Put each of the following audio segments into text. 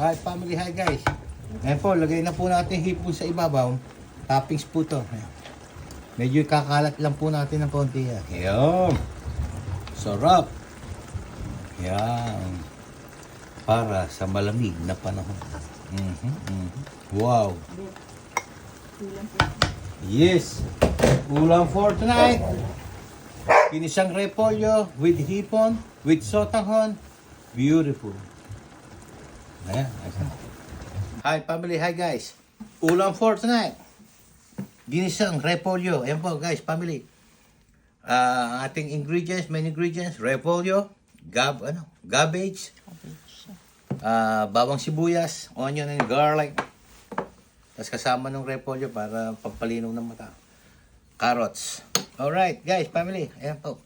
Hi family, hi guys. Ngayon po, lagay na po natin hipon sa ibabaw. Toppings po to. Ayan. Medyo kakalat lang po natin ng konti yan. Ayan. Sarap. Ayan. Para sa malamig na panahon. Wow. Yes. Ulam for tonight. Kinisang repolyo with hipon, with sotanghon. Beautiful. Ayan. Hi family, hi guys. Ulam for tonight. Ginisang repolyo. Ayan po guys, family. Ang ating ingredients, main ingredients, repolyo, cabbage, bawang sibuyas, onion and garlic. Tapos kasama ng repolyo para pampalinaw ng mata. Carrots. Alright guys, family. Ayan po.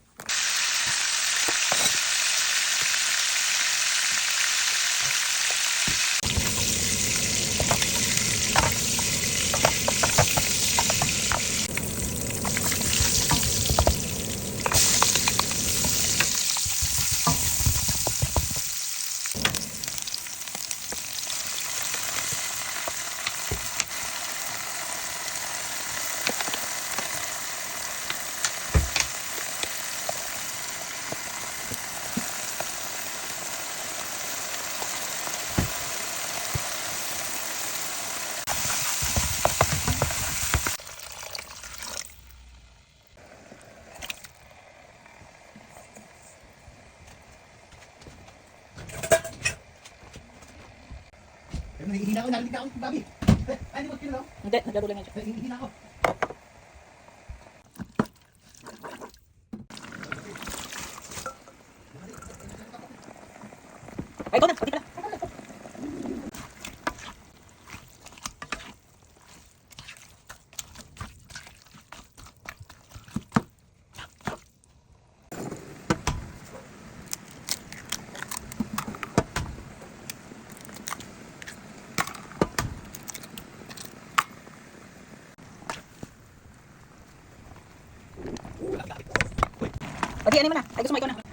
Nahihina ako, narinig ako, Bobby. Ay, hindi mo kinalaw? Hindi, nagaro lang yan siya. Nahihina ako. Ay, ito na, pati pala. Pati, ano mo na? Ay, gusto mo ikaw na.